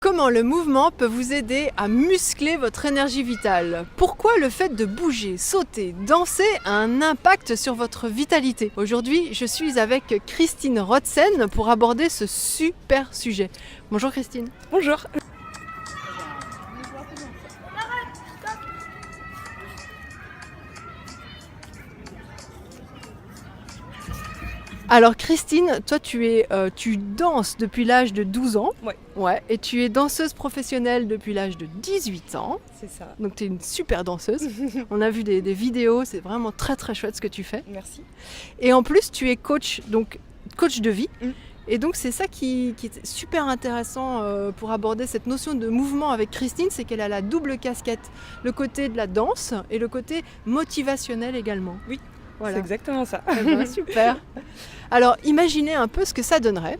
Comment le mouvement peut vous aider à muscler votre énergie vitale? Pourquoi le fait de bouger, sauter, danser a un impact sur votre vitalité? Aujourd'hui, je suis avec Christine Rotzen pour aborder ce super sujet. Bonjour Christine. Bonjour. Alors Christine, toi tu danses depuis l'âge de 12 ans. Ouais. Ouais, et tu es danseuse professionnelle depuis l'âge de 18 ans. C'est ça. Donc tu es une super danseuse. On a vu des vidéos, c'est vraiment très très chouette ce que tu fais. Merci. Et en plus tu es coach, donc coach de vie. Mm. Et donc c'est ça qui est super intéressant pour aborder cette notion de mouvement avec Christine, c'est qu'elle a la double casquette, le côté de la danse et le côté motivationnel également. Oui, voilà. c'est exactement ça. Eh ben, super. Alors imaginez un peu ce que ça donnerait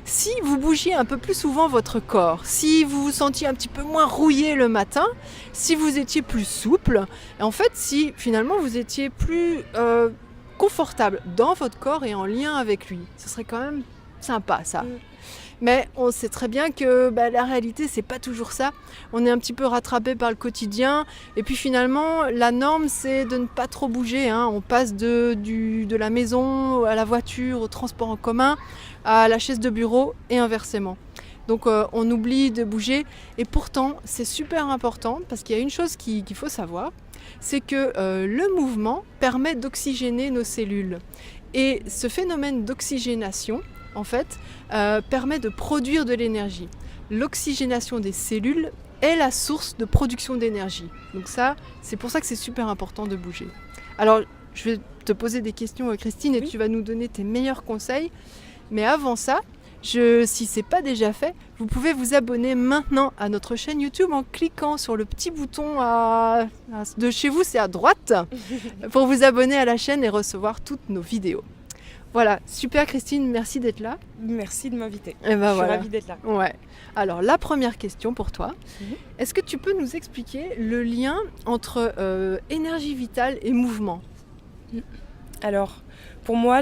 si vous bougiez un peu plus souvent votre corps, si vous vous sentiez un petit peu moins rouillé le matin, si vous étiez plus souple, et en fait si finalement vous étiez plus confortable dans votre corps et en lien avec lui. Ce serait quand même sympa ça. Mais on sait très bien que la réalité c'est pas toujours ça. On est un petit peu rattrapé par le quotidien et puis finalement la norme c'est de ne pas trop bouger. On passe de la maison à la voiture, au transport en commun, à la chaise de bureau et inversement. Donc on oublie de bouger et pourtant c'est super important parce qu'il y a une chose qu'il faut savoir, c'est que le mouvement permet d'oxygéner nos cellules. Et ce phénomène d'oxygénation en fait, permet de produire de l'énergie. L'oxygénation des cellules est la source de production d'énergie. Donc ça, c'est pour ça que c'est super important de bouger. Alors, je vais te poser des questions, Christine, et tu vas nous donner tes meilleurs conseils. Mais avant ça, si ce n'est pas déjà fait, vous pouvez vous abonner maintenant à notre chaîne YouTube en cliquant sur le petit bouton de chez vous, c'est à droite, pour vous abonner à la chaîne et recevoir toutes nos vidéos. Voilà, super Christine, merci d'être là. Merci de m'inviter. Et je suis ravie d'être là. Ouais. Alors la première question pour toi, est-ce que tu peux nous expliquer le lien entre énergie vitale et mouvement? Alors, pour moi,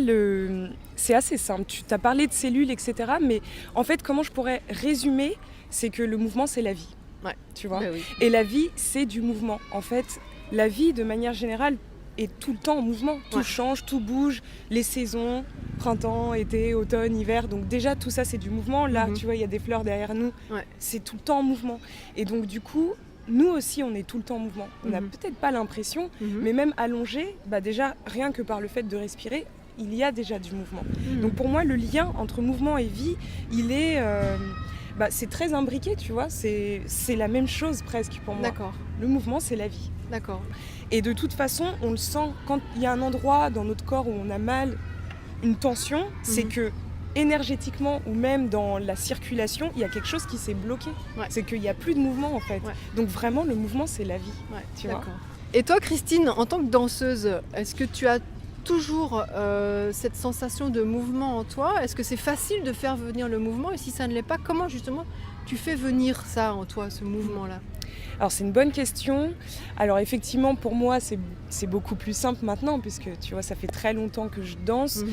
c'est assez simple. Tu as parlé de cellules, etc. Mais en fait, comment je pourrais résumer, c'est que le mouvement, c'est la vie. Ouais. Tu vois. Oui. Et la vie, c'est du mouvement. En fait, la vie, de manière générale, est tout le temps en mouvement, tout change, tout bouge, les saisons, printemps, été, automne, hiver, donc déjà tout ça c'est du mouvement, là tu vois il y a des fleurs derrière nous, c'est tout le temps en mouvement, et donc du coup nous aussi on est tout le temps en mouvement, on n'a peut-être pas l'impression, mais même allongé, déjà rien que par le fait de respirer, il y a déjà du mouvement, donc pour moi le lien entre mouvement et vie, il est... c'est très imbriqué, tu vois, c'est la même chose presque pour moi. D'accord. Le mouvement, c'est la vie. D'accord. Et de toute façon, on le sent quand il y a un endroit dans notre corps où on a mal, une tension, c'est que énergétiquement ou même dans la circulation, il y a quelque chose qui s'est bloqué. Ouais. C'est qu'il n'y a plus de mouvement en fait. Ouais. Donc vraiment, le mouvement, c'est la vie. Ouais. Tu vois. Et toi, Christine, en tant que danseuse, est-ce que tu as toujours cette sensation de mouvement en toi? Est-ce que c'est facile de faire venir le mouvement? Et si ça ne l'est pas, comment justement tu fais venir ça en toi, ce mouvement-là? Alors c'est une bonne question. Alors effectivement pour moi c'est beaucoup plus simple maintenant puisque tu vois ça fait très longtemps que je danse.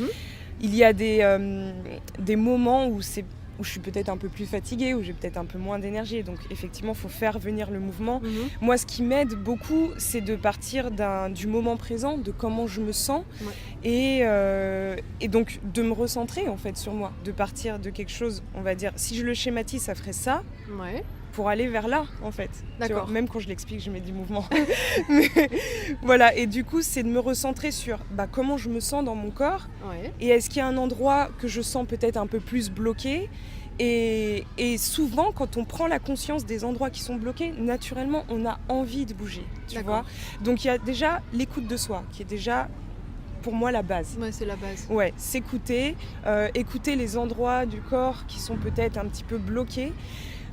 Il y a des moments où je suis peut-être un peu plus fatiguée, où j'ai peut-être un peu moins d'énergie. Donc effectivement, il faut faire venir le mouvement. Moi, ce qui m'aide beaucoup, c'est de partir du moment présent, de comment je me sens. Et donc de me recentrer en fait sur moi, de partir de quelque chose, on va dire, si je le schématise, ça ferait ça. Pour aller vers là, en fait. D'accord. Même quand je l'explique, je mets du mouvement. Mais, voilà, et du coup, c'est de me recentrer sur comment je me sens dans mon corps. Et est-ce qu'il y a un endroit que je sens peut-être un peu plus bloqué ? Et souvent, quand on prend la conscience des endroits qui sont bloqués, naturellement, on a envie de bouger, tu vois. Donc, il y a déjà l'écoute de soi, qui est déjà... pour moi la base. Ouais, c'est la base. Ouais, s'écouter, écouter les endroits du corps qui sont peut-être un petit peu bloqués.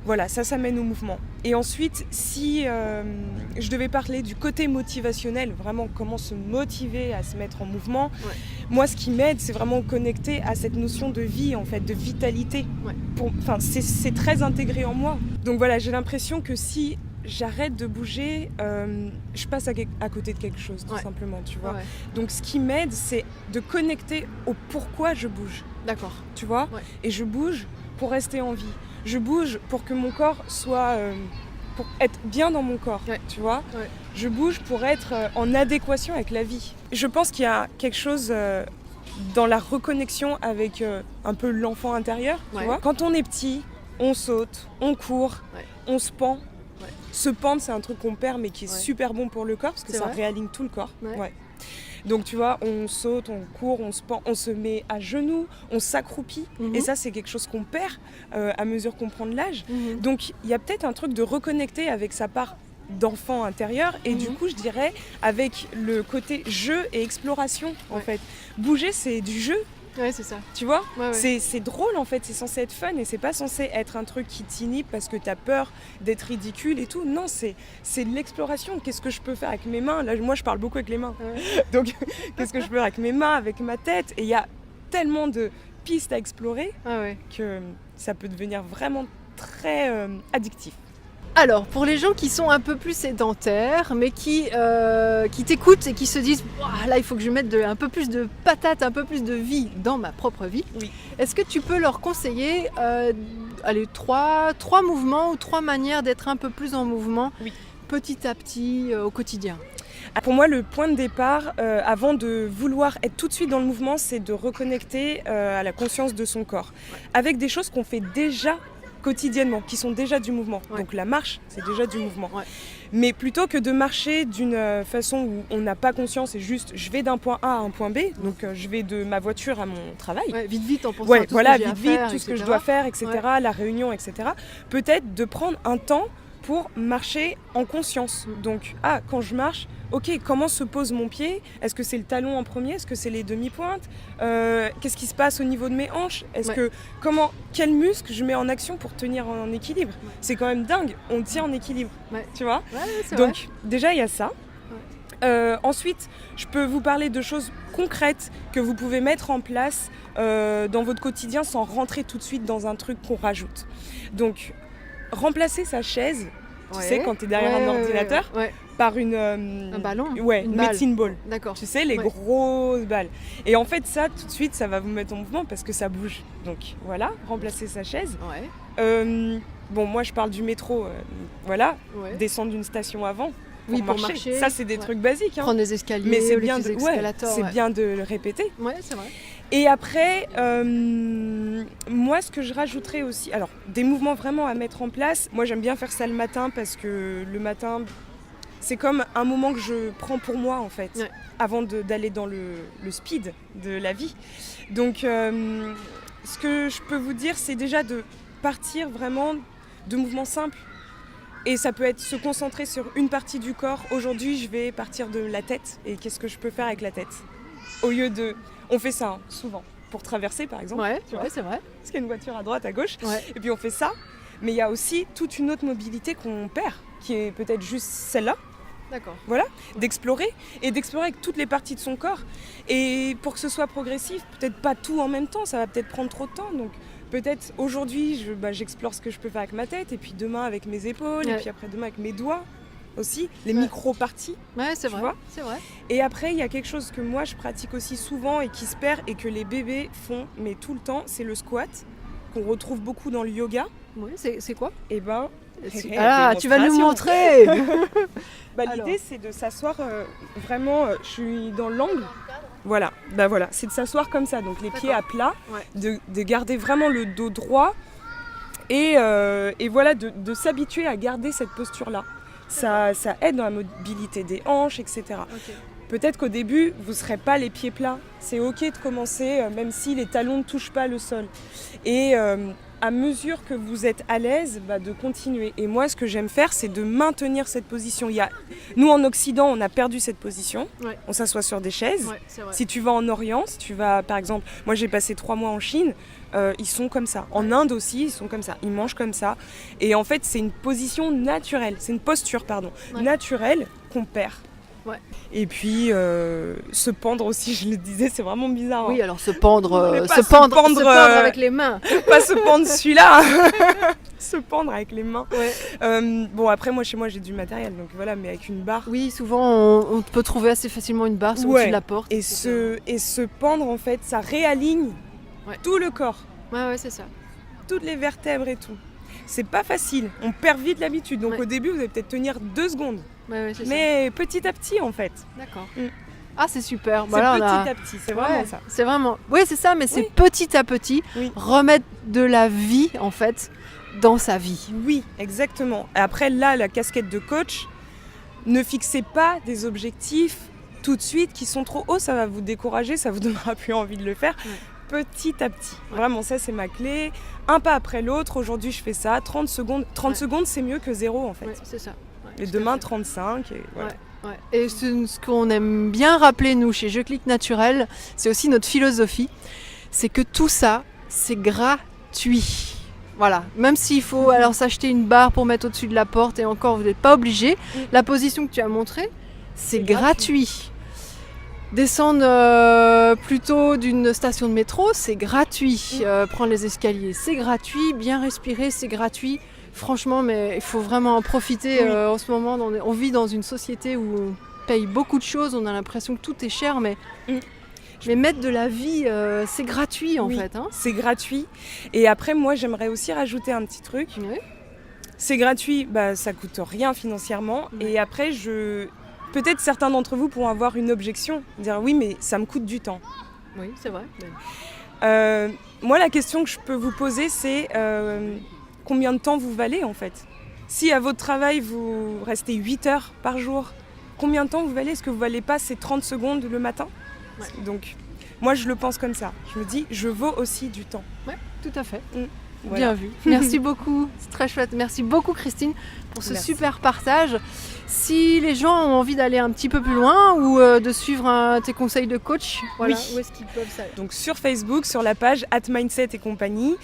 Voilà, ça mène au mouvement. Et ensuite, si je devais parler du côté motivationnel, vraiment comment se motiver à se mettre en mouvement, moi ce qui m'aide, c'est vraiment connecter à cette notion de vie, en fait, de vitalité. C'est très intégré en moi. Donc voilà, j'ai l'impression que si j'arrête de bouger, je passe à côté de quelque chose, tout simplement, tu vois. Donc ce qui m'aide, c'est de connecter au pourquoi je bouge. D'accord. Tu vois. Et je bouge pour rester en vie. Je bouge pour que mon corps soit... pour être bien dans mon corps, tu vois. Ouais. Je bouge pour être en adéquation avec la vie. Je pense qu'il y a quelque chose dans la reconnexion avec un peu l'enfant intérieur, tu vois. Quand on est petit, on saute, on court, on se pend. Ouais. Se pendre, c'est un truc qu'on perd, mais qui est super bon pour le corps, parce que ça réaligne tout le corps. Ouais. Donc tu vois, on saute, on court, on se pend, on se met à genoux, on s'accroupit. Et ça, c'est quelque chose qu'on perd à mesure qu'on prend de l'âge. Donc il y a peut-être un truc de reconnecter avec sa part d'enfant intérieur. Et du coup, je dirais, avec le côté jeu et exploration, en fait. Bouger, c'est du jeu. Ouais, c'est ça. Tu vois, ouais. C'est drôle en fait, c'est censé être fun et c'est pas censé être un truc qui t'inhibe parce que t'as peur d'être ridicule et tout. Non, c'est de l'exploration. Qu'est-ce que je peux faire avec mes mains ? Là, moi, je parle beaucoup avec les mains. Donc, qu'est-ce que je peux faire avec mes mains, avec ma tête ? Et il y a tellement de pistes à explorer que ça peut devenir vraiment très addictif. Alors, pour les gens qui sont un peu plus sédentaires, mais qui t'écoutent et qui se disent « Là, il faut que je mette un peu plus de patates, un peu plus de vie dans ma propre vie », est-ce que tu peux leur conseiller trois mouvements ou 3 manières d'être un peu plus en mouvement petit à petit au quotidien ? Pour moi, le point de départ, avant de vouloir être tout de suite dans le mouvement, c'est de reconnecter à la conscience de son corps, avec des choses qu'on fait déjà quotidiennement, qui sont déjà du mouvement. Donc la marche, c'est déjà du mouvement. Mais plutôt que de marcher d'une façon où on n'a pas conscience et juste je vais d'un point A à un point B, donc je vais de ma voiture à mon travail. Vite en pensant à tout tout ce que je dois faire, etc., la réunion, etc. Peut-être de prendre un temps pour marcher en conscience. Donc, quand je marche, ok, comment se pose mon pied ? Est-ce que c'est le talon en premier ? Est-ce que c'est les demi-pointes ? Qu'est-ce qui se passe au niveau de mes hanches ? Quel muscle je mets en action pour tenir en équilibre ? C'est quand même dingue, on tient en équilibre, tu vois ? Donc, déjà, il y a ça. Ensuite, je peux vous parler de choses concrètes que vous pouvez mettre en place dans votre quotidien sans rentrer tout de suite dans un truc qu'on rajoute. Donc, remplacer sa chaise, tu sais, quand tu es derrière un ordinateur, par un ballon, une medicine ball. D'accord. Tu sais, les grosses balles. Et en fait, ça, tout de suite, ça va vous mettre en mouvement parce que ça bouge. Donc voilà, remplacer sa chaise. Moi, je parle du métro, descendre d'une station avant. Pour marcher. Ça, c'est des trucs basiques. Hein. Prendre des escaliers, mais c'est bien bien de le répéter. Ouais, c'est vrai. Et après, moi, ce que je rajouterais aussi, alors des mouvements vraiment à mettre en place. Moi, j'aime bien faire ça le matin parce que le matin, c'est comme un moment que je prends pour moi en fait, avant d'aller dans le speed de la vie. Donc, ce que je peux vous dire, c'est déjà de partir vraiment de mouvements simples. Et ça peut être se concentrer sur une partie du corps. Aujourd'hui, je vais partir de la tête. Et qu'est-ce que je peux faire avec la tête ? Au lieu de... On fait ça souvent. Pour traverser, par exemple. C'est vrai. Parce qu'il y a une voiture à droite, à gauche. Et puis on fait ça. Mais il y a aussi toute une autre mobilité qu'on perd, qui est peut-être juste celle-là. D'accord. Voilà, d'explorer. Et d'explorer avec toutes les parties de son corps. Et pour que ce soit progressif, peut-être pas tout en même temps. Ça va peut-être prendre trop de temps. Donc... Peut-être aujourd'hui, j'explore ce que je peux faire avec ma tête, et puis demain avec mes épaules, et puis après demain avec mes doigts aussi, les micro-parties. Ouais, c'est vrai. Et après, il y a quelque chose que moi je pratique aussi souvent et qui se perd et que les bébés font, mais tout le temps, c'est le squat, qu'on retrouve beaucoup dans le yoga. Oui, c'est quoi ? Eh ben... tu vas nous montrer. L'idée, c'est de s'asseoir vraiment, je suis dans l'angle. Voilà, c'est de s'asseoir comme ça, donc les pieds à plat, de garder vraiment le dos droit et voilà, de s'habituer à garder cette posture-là. Ça aide dans la mobilité des hanches, etc. Peut-être qu'au début, vous ne serez pas les pieds plats. C'est ok de commencer, même si les talons ne touchent pas le sol. Et à mesure que vous êtes à l'aise, de continuer. Et moi, ce que j'aime faire, c'est de maintenir cette position. Nous, en Occident, on a perdu cette position. On s'assoit sur des chaises. Si tu vas en Orient, si tu vas, par exemple, moi j'ai passé 3 mois en Chine, ils sont comme ça. En Inde aussi, ils sont comme ça. Ils mangent comme ça. Et en fait, c'est une position naturelle. C'est une posture, naturelle qu'on perd. Et puis se pendre aussi, je le disais, c'est vraiment bizarre. Oui, alors se pendre avec les mains. Pas se pendre celui-là. Se pendre avec les mains. Après, chez moi, j'ai du matériel, donc voilà, mais avec une barre. Oui, souvent, on peut trouver assez facilement une barre où tu la portes. Et se pendre, en fait, ça réaligne tout le corps. Ouais, c'est ça. Toutes les vertèbres et tout. c'est pas facile. On perd vite l'habitude. Donc Ouais. au début, vous allez peut-être tenir 2 secondes. Ouais, c'est ça. Mais petit à petit, en fait. D'accord. Mm. Ah, c'est super. C'est Voilà, on a- petit à petit, c'est vraiment Ouais, ça. C'est vraiment. Oui, c'est ça, mais c'est Oui. petit à petit Oui. remettre de la vie en fait dans sa vie. Oui, exactement. Et après, là, la casquette de coach, ne fixez pas des objectifs tout de suite qui sont trop hauts, ça va vous décourager, ça vous donnera plus envie de le faire. Petit à petit. Ouais. Vraiment, ça, c'est ma clé. Un pas après l'autre. Aujourd'hui, je fais ça. 30 secondes. 30 Ouais. secondes, c'est mieux que 0, en fait. Ouais, c'est ça. Ouais, Et tout à demain, fait. 35. Et voilà. Ouais. Et ce qu'on aime bien rappeler, nous, chez Je Clique Naturel, c'est aussi notre philosophie, c'est que tout ça, c'est gratuit. Voilà, même s'il faut alors s'acheter une barre pour mettre au-dessus de la porte, et encore, vous n'êtes pas obligé. La position que tu as montrée, c'est C'est gratuit. Descendre plutôt d'une station de métro, c'est gratuit. Prendre les escaliers, c'est gratuit. Bien respirer, c'est gratuit. Franchement, mais il faut vraiment en profiter. Oui. En ce moment, on vit dans une société où on paye beaucoup de choses, on a l'impression que tout est cher, mais, Mm. mais mettre de la vie, c'est gratuit en Oui. fait. Hein. C'est gratuit. Et après, moi, j'aimerais aussi rajouter un petit truc. Oui. C'est gratuit, bah, ça coûte rien financièrement. Ouais. Et après, peut-être certains d'entre vous pourront avoir une objection. Dire oui, mais ça me coûte du temps. Oui, c'est vrai. Moi, la question que je peux vous poser, c'est combien de temps vous valez en fait? Si à votre travail, vous restez 8 heures par jour, combien de temps vous valez? Est-ce que vous valez pas ces 30 secondes le matin? Ouais. Donc, moi, je le pense comme ça. Je me dis, je vaux aussi du temps. Ouais, tout à fait. Voilà. Bien vu. Merci beaucoup. C'est très chouette. Merci beaucoup, Christine, pour ce Merci. super partage. Si les gens ont envie d'aller un petit peu plus loin ou de suivre tes conseils de coach, voilà, Oui. où est-ce qu'ils peuvent ça? Donc sur Facebook, sur la page @mindset et compagnie,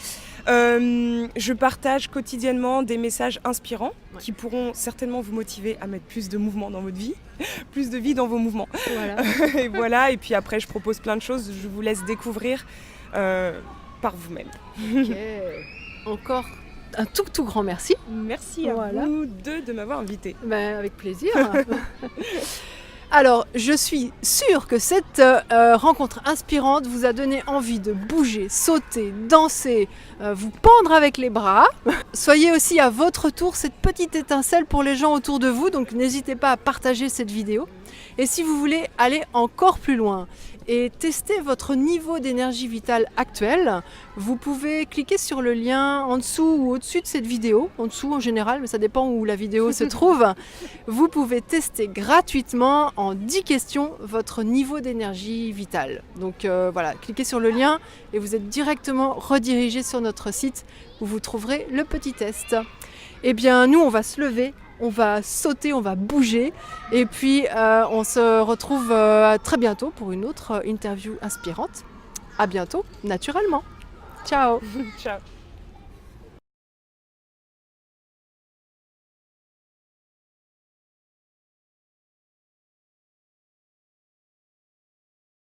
je partage quotidiennement des messages inspirants qui pourront certainement vous motiver à mettre plus de mouvement dans votre vie, plus de vie dans vos mouvements. Voilà. Et voilà, et puis après je propose plein de choses, je vous laisse découvrir par vous-même. Ok. Encore un tout grand merci. Merci à Voilà. vous deux de m'avoir invité. Ben, avec plaisir. Alors, je suis sûre que cette rencontre inspirante vous a donné envie de bouger, sauter, danser, vous pendre avec les bras. Soyez aussi à votre tour cette petite étincelle pour les gens autour de vous, donc n'hésitez pas à partager cette vidéo. Et si vous voulez aller encore plus loin et tester votre niveau d'énergie vitale actuel, vous pouvez cliquer sur le lien en dessous ou au-dessus de cette vidéo, en dessous en général, mais ça dépend où la vidéo se trouve. Vous pouvez tester gratuitement en 10 questions votre niveau d'énergie vitale. Donc voilà, cliquez sur le lien et vous êtes directement redirigé sur notre site où vous trouverez le petit test. Eh bien, nous, on va se lever. On va sauter, on va bouger et puis on se retrouve très bientôt pour une autre interview inspirante. À bientôt, naturellement. Ciao. Ciao.